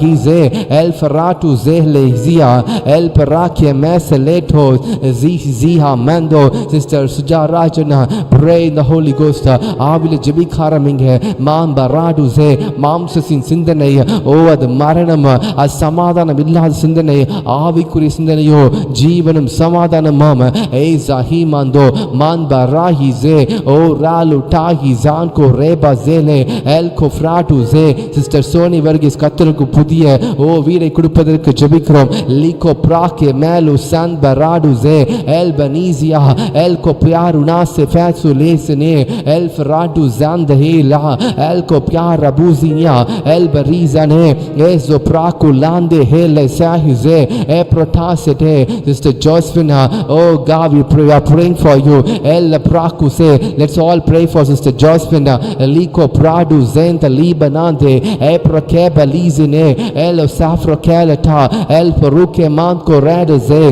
El Ferratu Zehlezia, El Parakia Meseleto, Ziha Mando, Sister Sujarajana, pray in the Holy Ghost. Avila Jabikaraming, Mam Baradu Ze, Mamsasin Sindane, oh, the Maranama, as Samadana Villa Sindane, Avikuri Sindayo, Jivanam Samadana Mama, Ezahimando, Man Barahi Ze, oh, Ralu Tahi Zanko, Reba Zele, El Kofratu Ze, Sister Soni Vergis Katuluku. ஓ வீரை கொடுப்பதற்கு ஜெபிக்கிறோம். லிகோ பிராக்கே மேலு சன் பராடு ஜே எல் பனீசியா எல் கோபியாரு நாசே ஃபேசு லேசனே எல் ஃபராடு ஜாந்தஹே லா எல் கோபியார் அபூசினியா எல் பரீசனே எஸோ பிராக்கு லாந்தே ஹேலே சாஹிசே எ ப்ரோட்டாசெட்டே. Sister Josephina, oh God, we are praying for you. El praku se, let's all pray for Sister Josephina. Liko pradu zenta libanante e prokeba lizine el safro kelata el peruke manko radaze.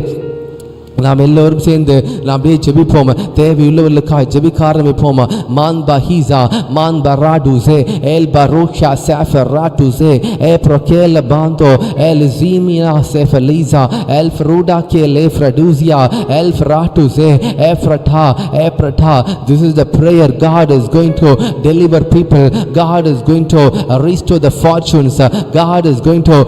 நாம் எல்லோரும் சேர்ந்து நாம் அப்படியே ஜெபிப்போம். தேவையுள்ளவர்களுக்காக ஜெபிக்க ஆரம்பிப்போம். மான் பஹீசா மான் பராடுசே எல் பரோஷா சஃபராடுசே எ ப்ரோகேல பாந்தோ எல் ஜீமியா செஃபலிசா எல் ஃப்ரூடா கே லெஃப்ரடுசியா எல் ஃப்ராடுசே எஃப்ரட்டா எப்ரட்டா. This is the prayer. God is going to deliver people. God is going to restore the fortunes. God is going to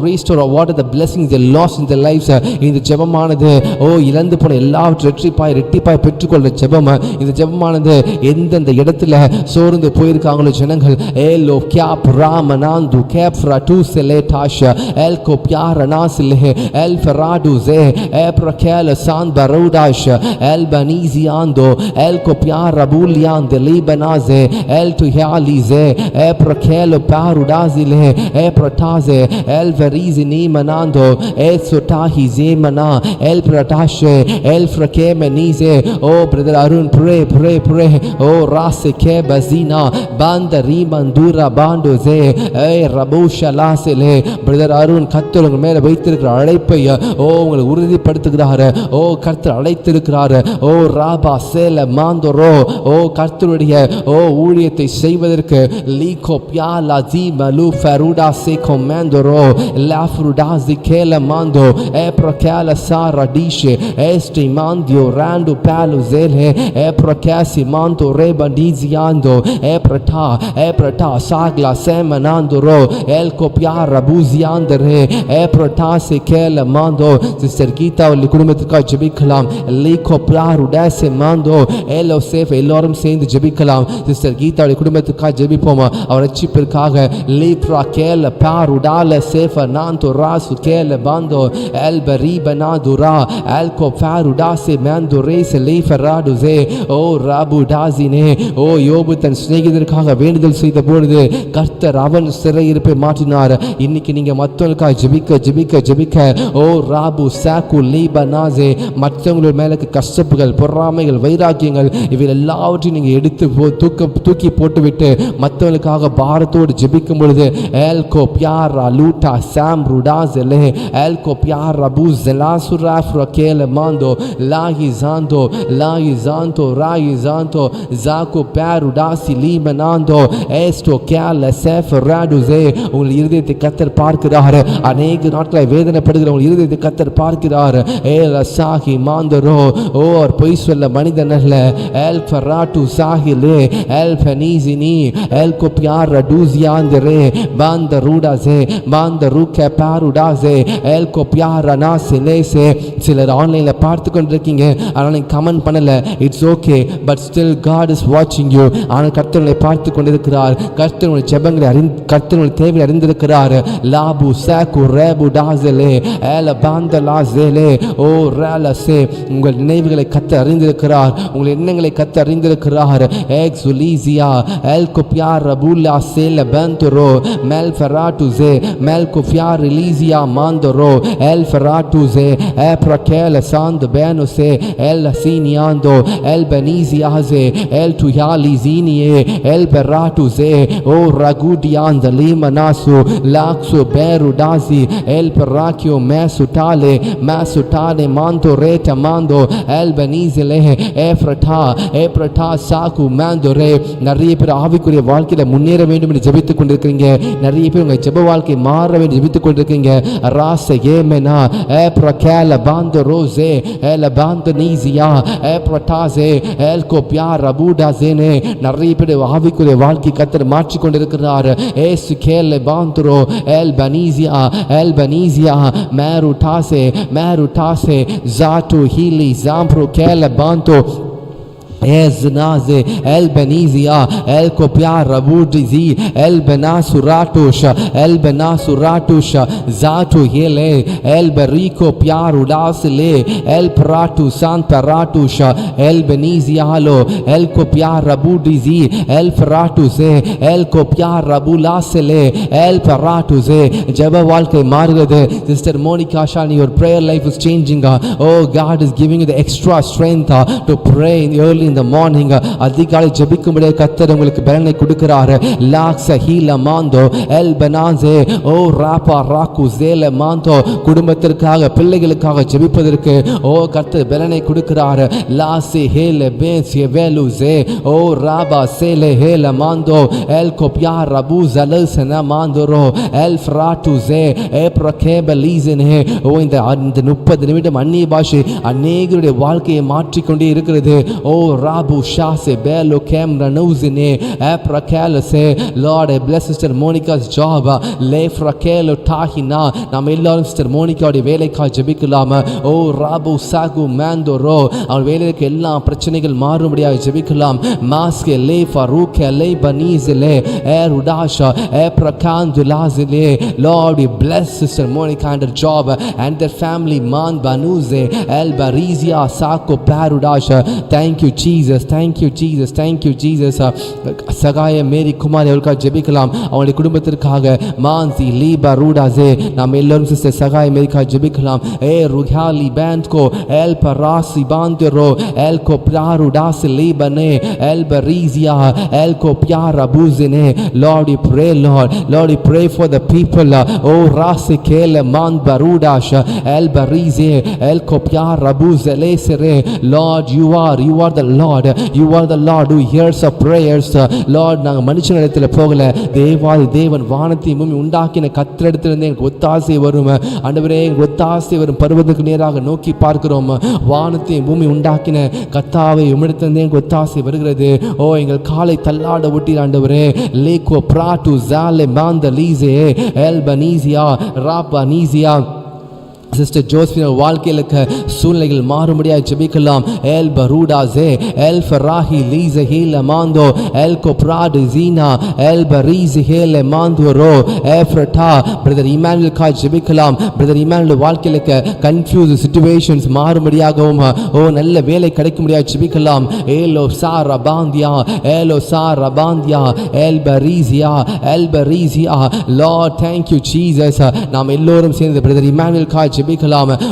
restore what are the blessings they lost in their lives. இந்த ஜெபமானது இழந்து போன எல்லாவற்றையும் ரெட்டிப்பாய் பெற்றுக்கொள்ற ஜெபம். இந்த ஜெபமானது எந்தெந்த இடத்துல சோர்ந்து போயிருக்காங்களோ ஜனங்கள் ஏலோ கேப் ராமனாந்து கேப் ஃப்ராட்டு செலேடாஷ எல் கோபியாரனாசிலே எல் ஃபராடுசே எ ப்ரோகேல சான் பரோடாஷ எல் பனீசியாந்தோ எல் கோபியாரபூலியாந்த லீபனாசே எல் துஹாலிசே எ ப்ரோகேல பாருடாசிலே எ ப்ரோட்டாசே எல் வெரிசினி மனாந்தோ எ சொட்டாஹிசே மனா எல் ப்ரோட்டா El frake menize. Oh brother Arun, pray. Oh rase ke bazina banda rimandura bandoze hey rabusha lasele. Brother Arun, கர்த்தர் உங்க மேல வைத்திருக்கிற அழைப்பை உங்களை உறுதிப்படுத்துகிறார். கர்த்தர் அழைத்திருக்கிறார். ராபா சேல மாந்தோரோ கர்த்தருடைய ஊழியத்தை செய்வதற்கு லீகோ பியாலா ஜி மலு ஃபருடா சே கொமாண்டோரோ லாஃப்ருடா ஜிகேல மாந்தோ எ ப்ரோகேல சாரா டிஷே Este mandio rando palo zele e procasi manto reba diziando e prata sagla semanando ro el copiar abuziandere e protase kele mando. Sister Gita உள்ள குடும்பத்துக்காக ஜெபிக்கலாம். லே copiar udase mando elo safe எல்லோரும் சேர்ந்து ஜெபிக்கலாம். Sister Geetha உள்ள குடும்பத்துக்காக ஜெபிப்போமா. அவர் ரட்சிப்பிற்காக லே prakele parudale safe nanto rasu kele bando el bariba nadura el Farudase mandorese le faraduze rabu dazine யோபு தன் சிநேகிதருக்காக வேண்டுதல் செய்த பொழுது கர்த்தர் அவன் சிறையிருப்பை மாற்றினார். இன்னைக்கு நீங்க மற்றவங்களுக்காக ஜெபிக்க ராபு சாக்கு லீபனாசே மற்றவங்களோட மேல கஷ்டப்புகள் பொறாமைகள் வைராக்கியங்கள் இவை எல்லாவற்றையும் நீங்க எடுத்து தூக்கி போட்டுவிட்டு மற்றவங்களுக்காக பாரத்தோடு ஜெபிக்கும் பொழுது எல்கோ பியாரா லூட்டா சாம் ருடாசெலே எல்கோ பியாரா பூசெலாசுரா ஃப்ரோகேல mando lahizanto rahizanto zako parudasi limanando esto kala sefraduze. உங்கள் இருதயத்தை கர்த்தர் பார்க்கிறார். அநேக நாட்களாய் வேதனைப்படுகிற உங்கள் இருதயத்தை கர்த்தர் பார்க்கிறார். ஏல சாஹி மாந்தரோ ஓர் பொய் சொல்ல மனிதன் அல்ல. எல் ஃபராட்டு சாஹிலே எல் ஃபனீசினி எல் கோபியார் ரடூசியாந்தரே பாந்த ரூடாசே பாந்த ரூகே பாருடாசே எல் கோபியார் அனாசிலேசே. சிலர் ஆன்லைன்ல பார்த்து கொண்டிருக்கீங்க, ஆனால் நீங்க கமெண்ட் பண்ணல. It's okay, but still God is வாட்சிங் யூ. ஆனால் கர்த்தர் உங்களை பார்த்து கொண்டிருக்கிறார். கர்த்தர் உங்கள் ஜெபங்களை கர்த்தர் உங்கள் தேவையை அறிந்திருக்கிறார். லாபு சாக்கு ரேபு டாசலே ஏல பாந்தலா ஜேலே ஓ ரேலசே. உங்கள் நினைவுகளை கர்த்தர் அறிந்திருக்கிறார். உங்கள் எண்ணங்களை கர்த்தர் அறிந்திருக்கிறார். எக்ஸுலீசியா எல் கோபியார் ரபுல்லா சேல பந்தரோ மெல் ஃபராட்டுசே மெல் கோபியார் ரிலீசியா மாந்தரோ எல் ஃபராட்டுசே ஏ ப்ரகே mele sando beno se el siniando el beniziaze el tuyali zinie el beratu ze o ragudianda limanasu laksu beru dazi el perakio mesutale mando reta mando el benizile efrata saku mando re. நிறைய பேர் ஆவிக்குரிய வாழ்க்கையில முன்னேற வேண்டும் என்று ஜெபித்துக் கொண்டிருக்கீங்க. நிறைய பேர் உங்க ஜெப வாழ்க்கை மாற வேண்டும் ஜெபித்துக் கொண்டிருக்கீங்க. ராச ஏமெனா எப்ரகேல பாந்து ரோசே எல பாந்து நீசியா எப்ரடாசே எல் கோபியா ரபூடாசேனே. நிறைய பேர் ஆவிக்குரிய வாழ்க்கை கர்த்தர் மாற்றி கொண்டிருக்கிறார். ஏசு கேல பாந்துரோ எல் பனீசியா மேருடாசே ஜாட்டு ஹீலி ஜாம்ப்ரோ கேல பாந்தோ Eznaze el benizia el kopia rabudizi el benasuratusha zatu hele el beriko piarudasile el pratu santaratusha el benizia el kopia rabudizi el fratuse el kopia rabulasile el paratuze. ஜெப வாழ்க்கை மாறுகிறது. Sister Monica Shani, your prayer life is changing. Oh, God is giving you the extra strength to pray early in the morning. அதிகாலை ஜெபிக்கும்படியாக கர்த்தர் உங்களுக்கு பலனை கொடுக்கிறார். லாக்ஸ ஹீல மாந்தோ L பனாசே ஓ ராபா ராகு ஜேல மாந்தோ. குடும்பத்திற்காக பிள்ளைகளுக்காக ஜெபிப்பதற்கு ஓ கர்த்தர் பலனை கொடுக்கிறார். லாசி ஹேல பேஸ் எவெலுசே ஓ ராபா சேல ஹேல மாந்தோ எல் கோபியா ரபு ஜலசன மாந்தோரோ எல் ஃப்ராட்டுசே ஏப்ரகேபலீசனே. ஓ இந்த 30 நிமிடம் அந்நிய பாஷை அநேகருடைய வாழ்க்கையை மாற்றிக்கொண்டே இருக்கிறது. ஓ ராபு ஷாசே பேலோ கேம்ரா நௌசினே ஏப்ரகேலசே. Lord, I bless Sister Monica's job. லேஃப்ரகேலோ டாஹினா. நம்ம எல்லாரும் சிஸ்டர் மோனிகாவுடைய வேலைக்காக ஜெபிக்கலாம். ஓ ராபு சாகு மேந்தோரோ. அவள் வேலைக்கு எல்லா பிரச்சனைகள் மாறும்படியாக ஜெபிக்கலாம். மாஸ்கே லே ஃபரூகே லே பனீஸிலே ஏருடாஷா ஏப்ரகாந்துலாஸிலே. Lord, we bless Sister Monica and her job and their family. Man banuze el barizia sako parudasha. Thank you Jesus, thank you Jesus, thank you Jesus. சகாய மேரி குமார் அவர்களுக்காக ஜெபிக்கலாம். அவங்களுடைய குடும்பத்திற்காக மான்சி லீபா ரூடாசே. நாம் எல்லாரும் சிஸ்டர் சகாய மேரிக்காக ஜெபிக்கலாம். ஏ ருஹாலி பேண்ட்கோ எல் பராசி பாந்தரோ எல் கோப்ராருடாசி லீபனே எல் பரீசியா எல் கோப்யாரா பூசினே. Lord, we pray, Lord, we pray for the people. Oh rasi kele man barudasha el barize el kopyara buzelesere. Lord, you are the Lord, you are the Lord who hears our prayers. Lord, நாங்க மனுஷனிடத்தில் போகல, தேவாதி தேவன் வானத்தையும் பூமி உண்டாக்கின கர்த்தரிடத்திலிருந்து எனக்கு ஒத்தாசை வரும். ஆண்டவரே, ஒத்தாசை வரும் பருவத்துக்கு நேராக நோக்கி பார்க்கிறோம். வானத்தையும் பூமி உண்டாக்கின கர்த்தாவை உம்மிடத்திலிருந்து எனக்கு ஒத்தாசை வருகிறது. ஓ எங்கள் காலை தள்ளாட ஒட்டி ஆண்டவரே. லேகோ பிராட்டு ஜாலே மாந்த லீசே எல் பனீசியா ராபனீசியா. சிஸ்டர் ஜோஸ்பின் வாழ்க்கையில் சூழ்நிலைகள் மாறும்படியாக ஜெபிக்கலாம். எல் பரூடாசே எல் ஃபராஹி லீஸ ஹீல மாந்தோ எல் கோப்ராடு ஜீனா எல் பரீஸ் ஹேல மாந்தோரோ எஃப்ரட்டா. பிரதர் இமானுவேலுக்காக ஜெபிக்கலாம். பிரதர் இமானுவேல் வாழ்க்கையில் கன்ஃபியூஸ் சிச்சுவேஷன்ஸ் மாறும்படியாகவும் ஓ நல்ல வேலை கிடைக்கும்படியாக ஜெபிக்கலாம். ஏலோ சாரா பாந்தியா ஏலோ சாரா பாந்தியா எல் பரீசியா எல் பரீசியா. Lord, thank you Jesus. நாம் எல்லோரும் சேர்ந்து பிரதர் இமானுவேலுக்காக ஜெபிக்கலாம்.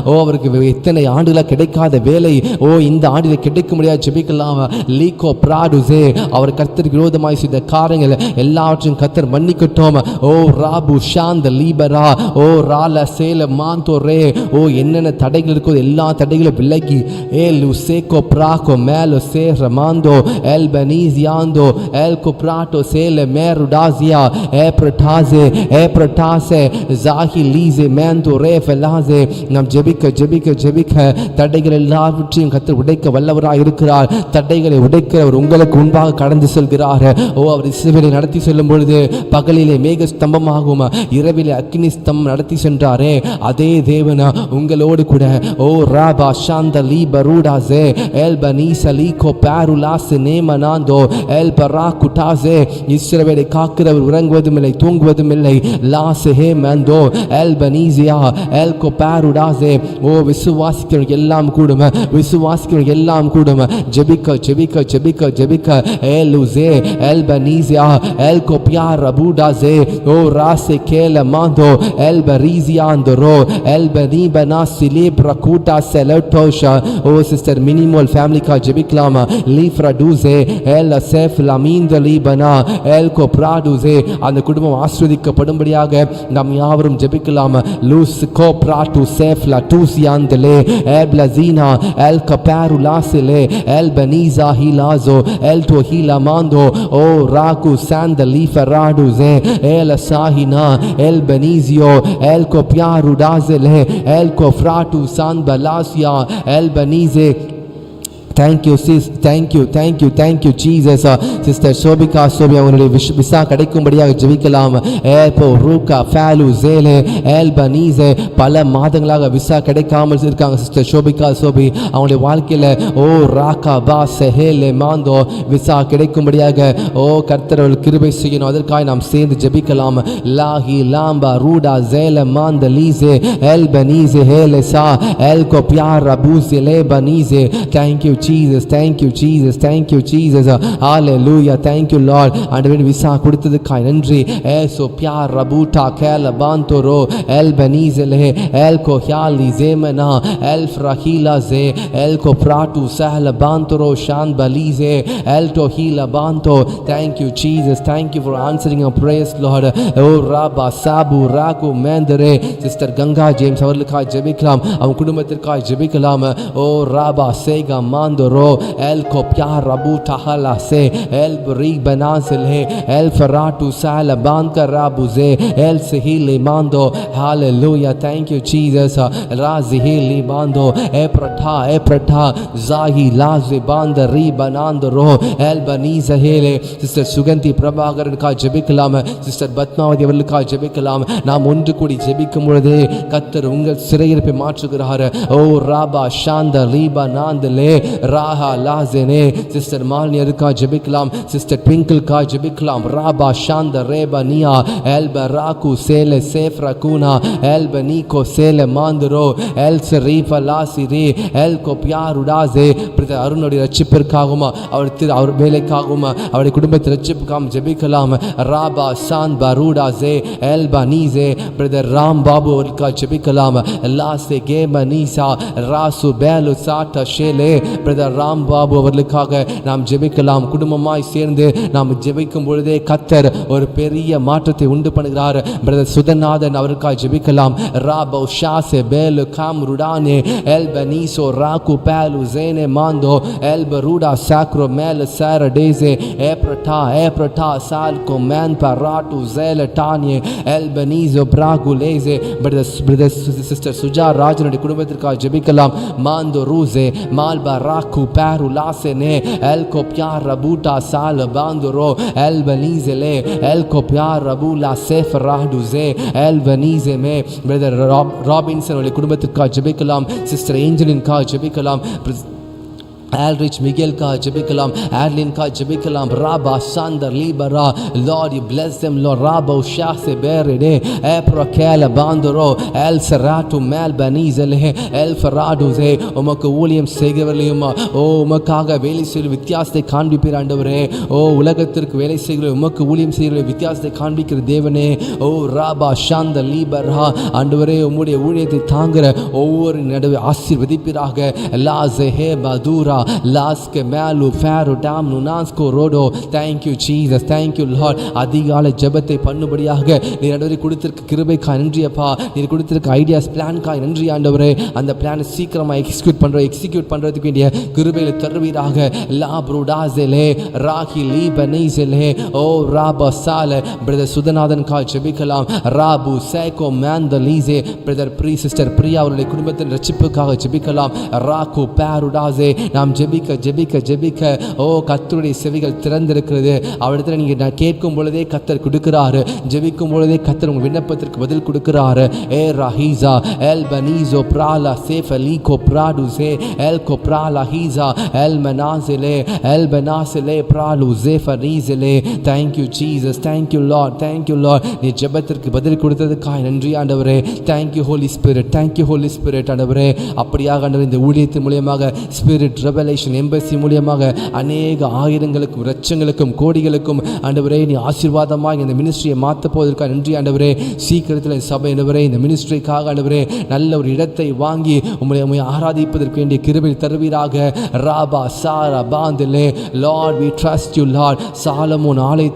ஓ அவருக்கு எத்தனை ஆண்டுகளாக கிடைக்காத வேலை ஓ இந்த ஆண்டில் கிடைக்க முடியாது ஜெபிக்கலாம். லீகோ பிராடுசே. அவர் கர்த்தருக்கு விரோதமாய் செய்த காரியங்கள் எல்லாவற்றையும் கர்த்தர் மன்னிக்கட்டும். ஓ ராபு ஷாந்த லீபரா ஓ ரால சேல மாந்தோரே. ஓ என்னென்ன தடைகள் இருக்கோ எல்லா தடைகளும் விலகி ஏ லுசேகோ பிராகோ மேலோ சே ரமாந்தோ எல் பனீசியாந்தோ எல் கோப்ராட்டோ சேல மேருடாசியா ஏப்ரட்டாசே ஜாஹி லீசே மேந்தோரே ஃபெலாசே. நாம் ஜெபிக்க தடைகள் எல்லாவற்றையும் கர்த்தர் உடைக்க வல்லவராக இருக்கிறார். தடைகளை உடைக்கிறவர் உங்களுக்கு முன்பாக கடந்து செல்கிறார். ஓ அவர் இஸ்ரவேலை நடத்தி செல்லும் பொழுது பகலிலே மேக ஸ்தம்பமாகவும் இரவிலே அக்னி ஸ்தம்பம் நடத்தி சென்றாரே, அதே தேவன் உங்களோடு கூட ஓ ராபா ஷாந்த லீபரூடாசே எல் பனீசலி கோபாருலாஸ் நேமனாந்தோ எல் பராகுடாசே. இஸ்ரவேலை காக்கிறவர் உறங்குவதும் இல்லை தூங்குவதும் இல்லை. லாஸ் ஹே மந்தோ எல் பனீசியா எல் கோபா பேருடாசே. ஓ விசுவாசிக்கிறவங்க எல்லாம் கூடும, விசுவாசிக்கிறவங்க எல்லாம் கூடும. ஜெபிக்க ஜெபிக்க ஜெபிக்க ஜெபிக்க. எலுசே எல்பனீசியா எல் கோபியா ரபுடாசே. ஓ ராசே கேல மாந்தோ எல்பரீசியா அந்தரோ எல்பனீபனா சிலிப்ரா கூட்டா செலட்டோஷா. ஓ சிஸ்டர் மினிமோல் ஃபேமிலி கா ஜெபிக்கலாமா? லீஃப்ரா டூசே எல் சேஃப் லமீந்த லீபனா எல் கோ பிராடுசே. அந்த குடும்பம் ஆஸ்வதிக்கப்படும்படியாக நாம் யாவரும் ஜெபிக்கலாமா? லூஸ் கோ பிராட்டு சேஃப் லா டூசியாந்தலே எப்லசீனா எல் கபாரு லாசிலே எல் பனீசா ஹிலாசோ எல் டோ ஹிலாமாந்தோ. ஓ ராகு சாந்த லீஃபராடுசே எல் சாஹினா எல் பனீசியோ எல் கோ பியாரு டாசலே எல் கோ ஃப்ராட்டு சான் பலாசியா எல் பனீசே. Thank you sis, thank you Jesus. Sister Shobika Shobi அவங்களுடைய விசா கிடைக்கும்படியாக ஜெபிக்கலாம். ஏல்போ ரூகா ஃபேலு ஜேலே எல்பனீசே. பல மாதங்களாக விசா கிடைக்காமல் இருக்காங்க சிஸ்டர் சோபிகா சோபி. அவங்களுடைய வாழ்க்கையில் ஓ ராகா பா செஹேலே மாந்தோ விசா கிடைக்கும்படியாக ஓ கர்த்தர் கிருபை செய்யணும். அதற்காக நாம் சேர்ந்து ஜெபிக்கலாம். லாஹி லாம்பா ரூடா ஜேல மாந்த லீசே எல்பனீசே ஹேலே சா எல் கோ பியார் ரபூசே லே பனீசே. Thank you Jesus, thank you Jesus, thank you Jesus, hallelujah, thank you Lord. ஆண்டவரே விசா கொடுத்ததுக்காய் நன்றி. ஏசோ பியார் ரபூட்டா கேல பாந்தோரோ எல் பனீசலே எல் கோ ஹியாலி ஜேமனா எல் ஃப்ரஹீலா ஜே எல் கோ பிராட்டு சஹல பாந்தோரோ ஷான் பலீசே எல் டோ ஹீலா பாந்தோ. Thank you Jesus, thank you for answering our prayers Lord. ஓ ராபா சாபு ராகு மேந்தரே. சிஸ்டர் கங்கா ஜேம்ஸ் அவர்களுக்காக ஜெபிக்கலாம், அவங்க குடும்பத்திற்காக ஜெபிக்கலாம். ஓ ராபா சேகா மாந்தோரோ எல் கோப்யா ரபு டஹலா சே எல் பரி பனாசலே எல் ஃபராட்டு சால பான்க ராபுசே எல் சஹிலி மாந்தோ. ஹalleluya, thank you Jesus. ராசிஹிலி மாந்தோ ஏ பிரட்டா ஜாஹி லாஸி பாந்த ரி பனாந்தரோ எல் பனீசஹேலே. சிஸ்டர் சுகந்தி பிரபாகரனுக்காக ஜெபிக்கலாம், சிஸ்டர் பத்மாவதி அவர்களுக்காக ஜெபிக்கலாம். நாம் ஒன்று கூடி ஜெபிக்கும் பொழுது கர்த்தர் உங்கள் சிறையிருப்பை மாற்றுகிறார். ஓ ராபா ஷாந்த லீபா நாந்தலே ராஹா லாசனே. சிஸ்டர் மாலினியருக்கா ஜெபிக்கலாம், சிஸ்டர் ட்விங்கிள்கா ஜெபிக்கலாம். ராபா ஷாந்த ரேபா நியா எல் பராகு சேலே சேஃப்ரா கூனா எல் பனீகோ சேலே மாந்தரோ எல் சரீஃபா லாசிரி எல் கோபியாருடாசே. பிரதர் அருணுடைய ரட்சிப்பிற்காகவும் அவர் வேலைக்காகவும் அவருடைய குடும்பத்தை ரட்சிப்புக்காகவும் ஜெபிக்கலாம். ராபா சான் பரூடாசே எல் பனீசே. பிரதர் ராம் பாபு அவருக்கா ஜெபிக்கலாம். லாசே கே பனீசா ராசு பேலு சாட்ட ஷேலே. பிரதர் ராம் பாபு அவர்களுக்காக நாம் ஜெபிக்கலாம். குடும்பமாய் சேர்ந்து நாம் ஜெபிக்கும் பொழுதே கர்த்தர் ஒரு பெரிய மாற்றத்தை உண்டு பண்ணுகிறார். பிரதர் சுதநாதன் அவருக்காக ஜெபிக்கலாம். ராபோ ஷாசே பேலு காம் ருடானே எல் பனீசோ ராகு பேலு ஜேனே மாந்தோ எல் பரூடா சாக்ரோ மேல சார டேசே ஏப்ரட்டா சால்கோ மேன் பராட்டு ஜேல டானியே எல் பனீசோ பிராகு லேசே. பிரதர் சிஸ்டர் சுஜா ராஜனுடைய குடும்பத்திற்காக ஜெபிக்கலாம். மாந்தோ ரூசே மால்பா ராக்கு பேரு லாசனே எல் கோப்யா ரபூட்டா சால பாந்தோரோ எல் பனீசலே எல் கோப்யா ரபூலா சேஃப் ராடுசே எல் பனீசே மே. பிரதர் ராபின்சன் குடும்பத்திற்காக ஜெபிக்கலாம், சிஸ்டர் ஏஞ்சலின்காக ஜெபிக்கலாம். Alrich Miguel ka jebikalam, Adlin ka jebikalam. Rabba Sander Libera, Lord you bless them Lord. Rabba Shase Berede Epra Kela Bandoro El Seratu Malbanizele El Faraduze. உமக்கு ஊழியம் செய்கிறவர்களையும் உமக்காக வேலை செய்கிற வித்தியாசத்தை காண்பிப்பீர் ஆண்டவரே. ஓ உலகத்திற்கு வேலை செய்கிற உமக்கு ஊழியம் செய்கிற வித்தியாசத்தை காண்பிக்கிற தேவனே. ஓ ராபா ஷாந்த லீபரா ஆண்டவரே, உம்முடைய ஊழியத்தை தாங்குகிற ஒவ்வொரு நடுவே ஆசீர்வதிப்பீராக. லாஸே ஹே பதூரா லாஸ்கே மேலு ஃபேரு டாம் நுனாஸ்கோ ரோடோ. Thank you Jesus, thank you Lord. அதிகாலை ஜெபத்தை பண்ணும்படியாக நீர் ஆண்டவரே கொடுத்திருக்க கிருபைக்காய் நன்றியப்பா. நீர் கொடுத்திருக்க ஐடியாஸ் பிளான்காய் நன்றி ஆண்டவரே. அந்த பிளானை சீக்கிரமாக எக்ஸிக்யூட் பண்ணுறதுக்கு வேண்டிய கிருபையில் தருவீராக. லா ப்ரூடாசெலே ராகி லீ பனீசெலே ஓ ராபா சால. பிரதர் சுதநாதன் காய் ஜெபிக்கலாம். ராபு சேகோ மேந்த லீசே. பிரதர் சிஸ்டர் பிரியா அவருடைய குடும்பத்தின் ரட்சிப்புக்காக ஜெபிக்கலாம். ராகு பேருடாசே நாம் நான் ஜெபிக்க ஜெபிக்க ஜெபிக்க கர்த்தருடைய செவிகள் திறந்திருக்கிறது. அவரிடத்துல நீங்கள் கேட்கும் பொழுதே கர்த்தர் கொடுக்கிறாரு, ஜெபிக்கும் பொழுதே கர்த்தர் உங்கள் விண்ணப்பத்திற்கு பதில் கொடுக்கிறாரு. ரஹீசா எல் பனீசோ பிராலா சேஃபலிகோ பிராடுசே எல் கோ பிராலா ஹீசா எல் மனாசிலே எல் பனாசிலே பிராலு ஜேஃபரீசிலே. Thank you Jesus, thank you Lord, thank you Lord. நீ ஜெபத்திற்கு பதில் கொடுத்ததுக்காக நன்றி ஆண்டவரே. Thank you Holy Spirit, thank you Holy Spirit ஆண்டவரே. அப்படியாக ஆண்டவர் இந்த ஊழியத்தின் மூலியமாக ஸ்பிரிட் ரெவலேஷன் எம்பசி மூலியமாக அநேக ஆயிரங்களுக்கும் லட்சங்களுக்கும் கோடிகளுக்கும் ஆண்டவரே நீ ஆசீர்வாதமாக இந்த மினிஸ்ட்ரியை மாற்ற போவதற்காக நன்றி ஆண்டவரே. சீக்கிரத்தில் சபை ஆண்டவரே இந்த மினிஸ்ட்ரிக்காக ஆண்டவரே நல்ல ஒரு இடத்தை வாங்கி உம்மை ஆராதிப்பதற்கு வேண்டிய கிருபை தருவீராக. ராபா சாரா பாந்திலே Lord we trust you Lord. Solomon ஆலயத்தை